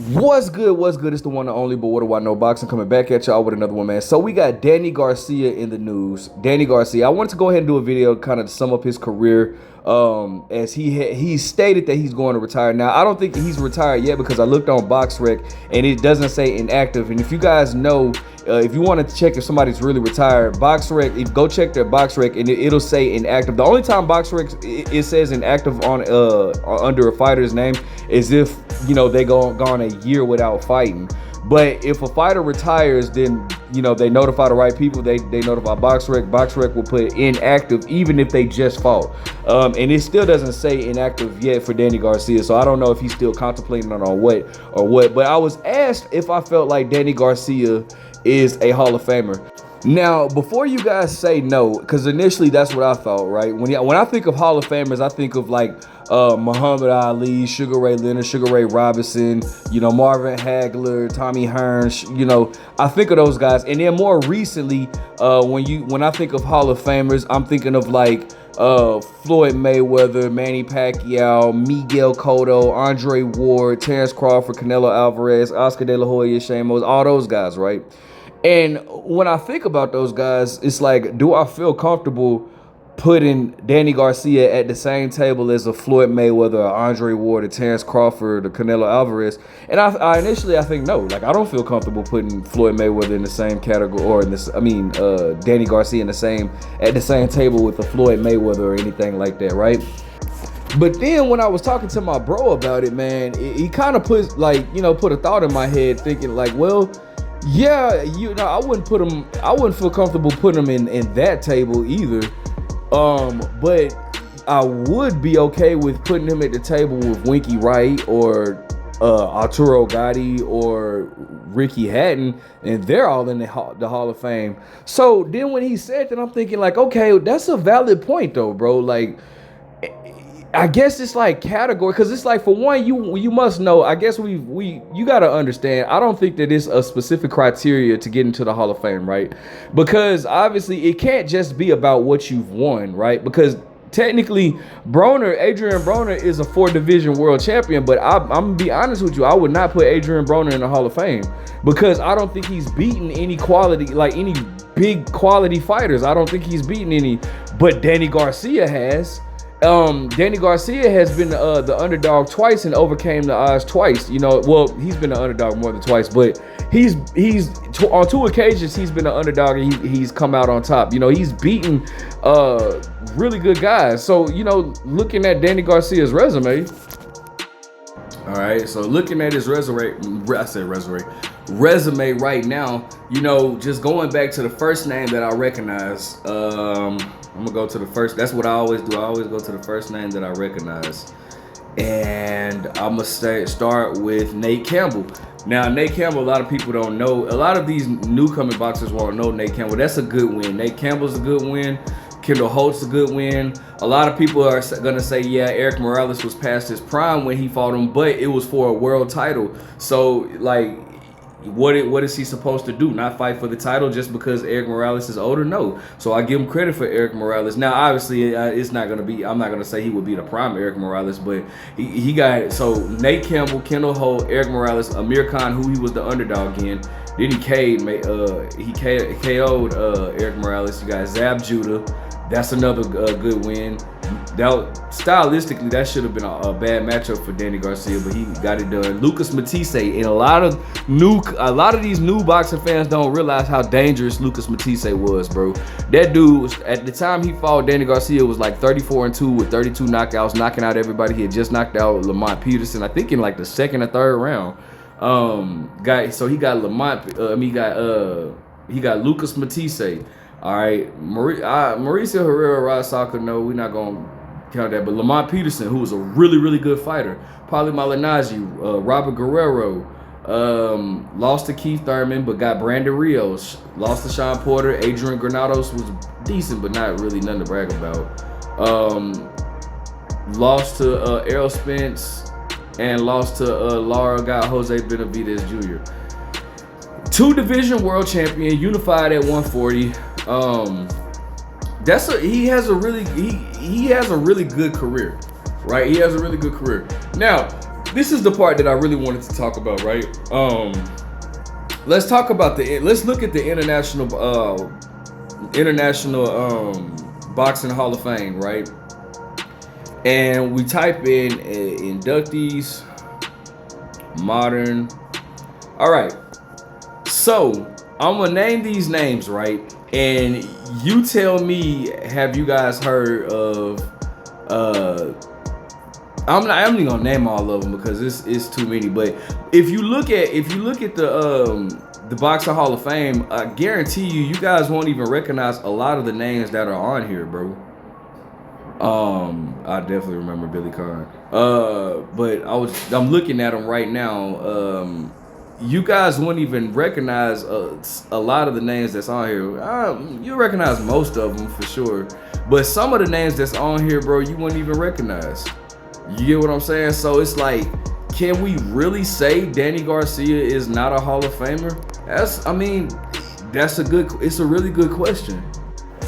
What's good? What's good? It's the one and only, but what do I know? Boxing coming back at y'all with another one, man. So we got Danny Garcia in the news. Danny Garcia. I wanted to go ahead and do a video kind of to sum up his career. As he stated that he's going to retire. Now I don't think he's retired yet because I looked on BoxRec and it doesn't say inactive. And if you guys know, if you want to check if somebody's really retired, BoxRec, go check their BoxRec and it'll say inactive. The only time BoxRec it says inactive on under a fighter's name is if they gone a year without fighting. But if a fighter retires, then they notify the right people. They notify BoxRec. BoxRec will put inactive even if they just fought. And it still doesn't say inactive yet for Danny Garcia. So I don't know if he's still contemplating on what. But I was asked if I felt like Danny Garcia is a Hall of Famer. Now, before you guys say no, because initially that's what I thought, right? When I think of Hall of Famers, I think of like Muhammad Ali, Sugar Ray Leonard, Sugar Ray Robinson, Marvin Hagler, Tommy Hearns, I think of those guys. And then more recently, when I think of Hall of Famers, I'm thinking of like Floyd Mayweather, Manny Pacquiao, Miguel Cotto, Andre Ward, Terrence Crawford, Canelo Alvarez, Oscar De La Hoya, Shamos, all those guys, right? And when I think about those guys, it's like, do I feel comfortable putting Danny Garcia at the same table as a Floyd Mayweather, or Andre Ward, or Terrence Crawford, or Canelo Alvarez? And I initially think no. Like, I don't feel comfortable putting Floyd Mayweather in the same category, or Danny Garcia at the same table with a Floyd Mayweather or anything like that, right? But then when I was talking to my bro about it, man, he kind of put a thought in my head, thinking like, well, yeah, I wouldn't feel comfortable putting him in that table either. But I would be okay with putting him at the table with Winky Wright or Arturo Gatti or Ricky Hatton, and they're all in the Hall of Fame. So then when he said that, I'm thinking like, okay, that's a valid point though, bro. Like, I guess it's like category, because it's like, for one, you must know, I guess you got to understand, I don't think that it's a specific criteria to get into the Hall of Fame, right? Because obviously it can't just be about what you've won, right? Because technically Adrian Broner is a 4-division world champion, but I'm gonna be honest with you, I would not put Adrian Broner in the Hall of Fame because I don't think he's beaten any big quality fighters. I don't think he's beaten any, but Danny Garcia has. Danny Garcia has been the underdog twice and overcame the odds twice. Well, he's been the underdog more than twice, but he's on 2 occasions he's been the underdog and he's come out on top. He's beaten really good guys. So looking at Danny Garcia's resume. All right, so looking at his resume right now, just going back to the first name that I recognize. I'm gonna go to the first. That's what I always do. I always go to the first name that I recognize, and I'm gonna start with Nate Campbell. Now, Nate Campbell, a lot of people don't know. A lot of these newcomer boxers won't know Nate Campbell. That's a good win. Nate Campbell's a good win. Kendall Holt's a good win. A lot of people are gonna say, yeah, Eric Morales was past his prime when he fought him, but it was for a world title. So, like, what is he supposed to do? Not fight for the title just because Eric Morales is older? No. So I give him credit for Eric Morales. Now, obviously, it's not gonna be. I'm not gonna say he would be the prime Eric Morales, but he got. So Nate Campbell, Kendall Holt, Eric Morales, Amir Khan, who he was the underdog in. Then he KO'd Eric Morales. You got Zab Judah. That's another good win. Stylistically, that should have been a bad matchup for Danny Garcia, but he got it done. Lucas Matisse, and a lot of these new boxing fans don't realize how dangerous Lucas Matisse was, bro. That dude was, at the time he fought Danny Garcia, was like 34-2 with 32 knockouts, knocking out everybody. He had just knocked out Lamont Peterson, I think in like the 2nd or 3rd round. He got Lucas Matisse. All right, Mauricio Herrera, Rod Saka, no, we're not going to count that. But Lamont Peterson, who was a really, really good fighter. Paulie Malignaggi, Robert Guerrero, lost to Keith Thurman, but got Brandon Rios. Lost to Sean Porter. Adrian Granados was decent, but not really nothing to brag about. Lost to Errol Spence, and lost to Lara, got Jose Benavidez Jr. 2-division world champion, unified at 140. He has a really good career, right? He has a really good career. Now, this is the part that I really wanted to talk about, right? Let's talk about let's look at the international boxing Hall of Fame, right? And we type in inductees, modern. All right. So I'm gonna name these names, right? And you tell me, have you guys heard of? I'm not even gonna name all of them because it's too many. But if you look at the Boxing Hall of Fame, I guarantee you guys won't even recognize a lot of the names that are on here, bro. I definitely remember Billy Khan. But I'm looking at them right now. You guys wouldn't even recognize a lot of the names that's on here. You recognize most of them for sure, but some of the names that's on here, bro, you wouldn't even recognize. You get what I'm saying? So it's like, can we really say Danny Garcia is not a Hall of Famer? It's a really good question.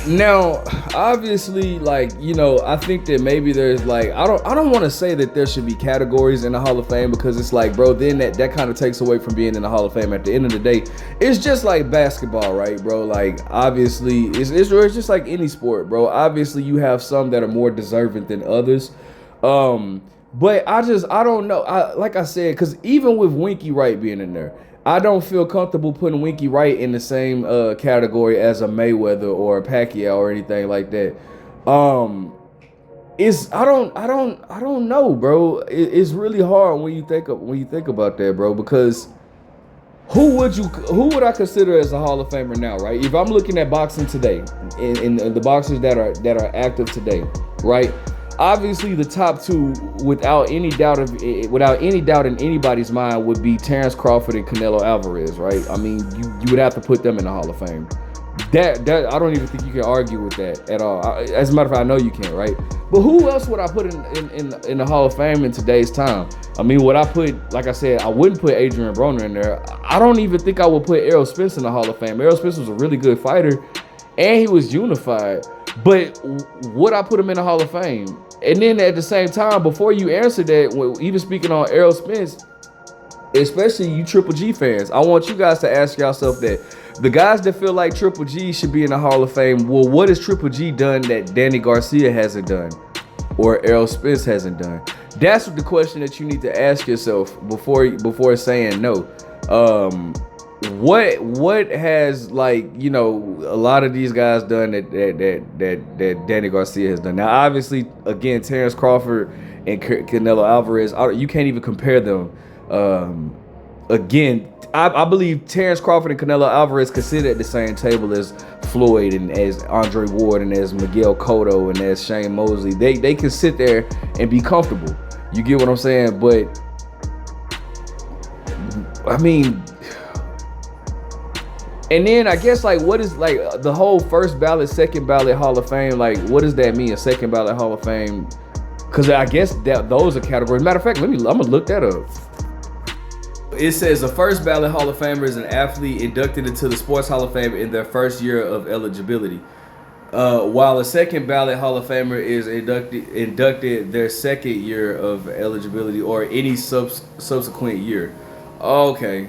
Now, obviously, like, you know, I think that maybe there's like, I don't want to say that there should be categories in the Hall of Fame, because it's like, bro, then that kind of takes away from being in the Hall of Fame. At the end of the day, it's just like basketball, right, bro? Like, obviously, it's just like any sport, bro. Obviously, you have some that are more deserving than others. But I don't know. Like I said, because even with Winky Wright being in there, I don't feel comfortable putting Winky Wright in the same category as a Mayweather or a Pacquiao or anything like that. I don't know, bro. It's really hard when you think about that, bro, because who would I consider as a Hall of Famer now, right? If I'm looking at boxing today, in the boxers that are active today, right? Obviously, the top two, without any doubt in anybody's mind, would be Terrence Crawford and Canelo Alvarez, right? I mean, you would have to put them in the Hall of Fame. That I don't even think you can argue with that at all. As a matter of fact, I know you can't, right? But who else would I put in the Hall of Fame in today's time? I mean, would I put, like I said, I wouldn't put Adrian Broner in there. I don't even think I would put Errol Spence in the Hall of Fame. Errol Spence was a really good fighter, and he was unified. But would I put him in the Hall of Fame? And then at the same time, before you answer that, even speaking on Errol Spence, especially you Triple G fans, I want you guys to ask yourself that. The guys that feel like Triple G should be in the Hall of Fame, well, what has Triple G done that Danny Garcia hasn't done or Errol Spence hasn't done? That's the question that you need to ask yourself before saying no. What has, like, you know, a lot of these guys done that Danny Garcia has done? Now, obviously, again, Terrence Crawford and Canelo Alvarez, you can't even compare them. Again, I believe Terrence Crawford and Canelo Alvarez could sit at the same table as Floyd and as Andre Ward and as Miguel Cotto and as Shane Mosley. They can sit there and be comfortable. You get what I'm saying? But I mean, and then I guess, like, what is, like, the whole first ballot, second ballot Hall of Fame? Like, what does that mean, a second ballot Hall of Fame? Because I guess that those are categories. Matter of fact, I'm gonna look that up. It says a first ballot Hall of Famer is an athlete inducted into the Sports Hall of Fame in their first year of eligibility, while a second ballot Hall of Famer is inducted their second year of eligibility or any subsequent year. Okay.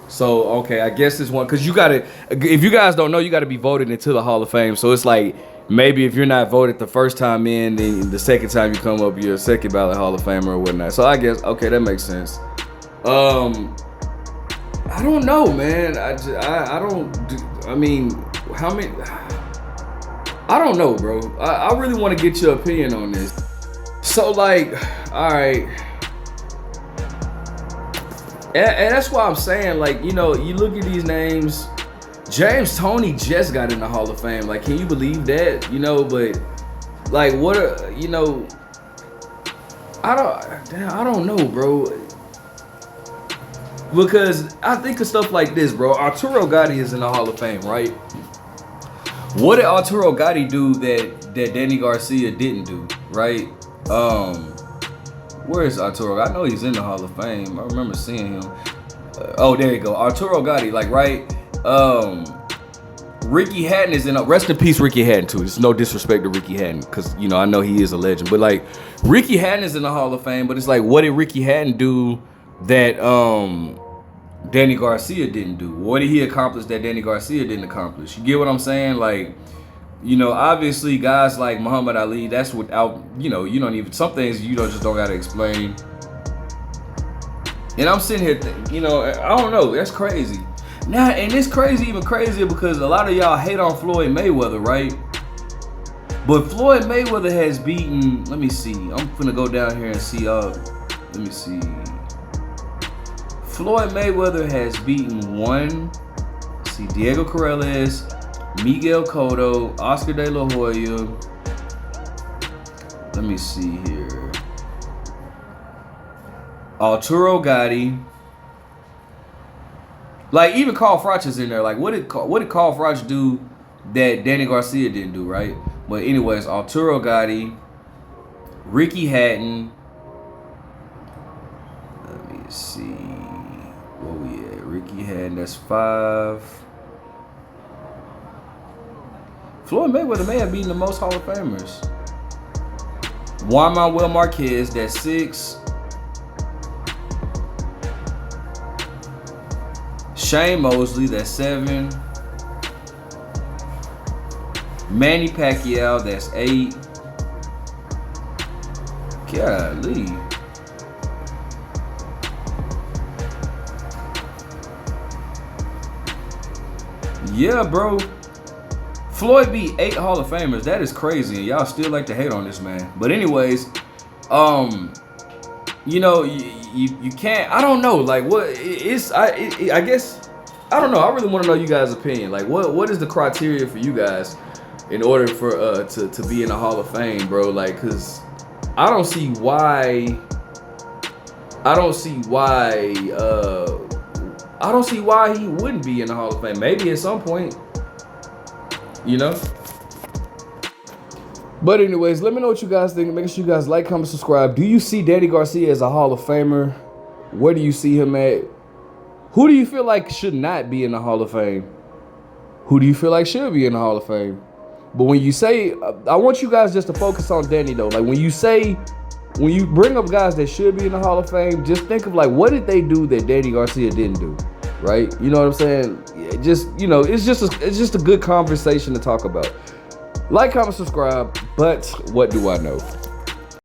So, okay, I guess this one, because you gotta, if you guys don't know, you gotta be voted into the Hall of Fame. So it's like, maybe if you're not voted the first time in, then the second time you come up, you're a second ballot Hall of Famer or whatnot. So I guess, okay, that makes sense. I don't know, man. I don't know, bro. I really want to get your opinion on this. So, like, all right. And that's why I'm saying, like, you know, you look at these names. James Toney just got in the Hall of Fame. Like, can you believe that? You know, but, like, what are, you know, I don't know, bro. Because I think of stuff like this, bro. Arturo Gatti is in the Hall of Fame, right? What did Arturo Gatti do that Danny Garcia didn't do, right? Where is Arturo? I know he's in the Hall of Fame. I remember seeing him. Oh, there you go. Arturo Gatti, like, right? Ricky Hatton is in a, rest in peace Ricky Hatton too. There's no disrespect to Ricky Hatton, because you know I know he is a legend, but like Ricky Hatton is in the Hall of Fame, but it's like, what did Ricky Hatton do that Danny Garcia didn't do? What did he accomplish that Danny Garcia didn't accomplish? You get what I'm saying? Like, you know, obviously guys like Muhammad Ali, that's without, you know, you don't even, some things you just don't gotta explain. And I'm sitting here you know, I don't know, that's crazy. Now, and it's crazy, even crazier, because a lot of y'all hate on Floyd Mayweather, right? But Floyd Mayweather has beaten, let me see, I'm finna go down here and see, let me see. Floyd Mayweather has beaten Diego Corrales, Miguel Cotto, Oscar De La Hoya. Let me see here. Arturo Gatti. Like, even Carl Froch is in there. Like, what did Carl Froch do that Danny Garcia didn't do, right? But anyways, Arturo Gatti, Ricky Hatton. Let me see. Where we at? Ricky Hatton, that's 5. Floyd Mayweather may have beaten the most Hall of Famers. Juan Manuel Marquez, that's 6. Shane Mosley, that's 7. Manny Pacquiao, that's 8. Golly. Yeah, bro. Floyd beat 8 Hall of Famers. That is crazy, and y'all still like to hate on this man. But anyways, you know, you can't. I don't know. Like, what it's? I guess I don't know. I really want to know you guys' opinion. Like, what is the criteria for you guys in order for to be in the Hall of Fame, bro? Like, cause I don't see why. I don't see why he wouldn't be in the Hall of Fame. Maybe at some point, you know. But anyways, let me know what you guys think. Make sure you guys like, comment, subscribe. Do you see Danny Garcia as a Hall of Famer? Where do you see him at? Who do you feel like should not be in the Hall of Fame? Who do you feel like should be in the Hall of Fame? But when you say, I want you guys just to focus on Danny though. Like, when you bring up guys that should be in the Hall of Fame, just think of like, what did they do that Danny Garcia didn't do? Right? You know what I'm saying? Just, you know, it's just a good conversation to talk about. Like, comment, subscribe, but what do I know?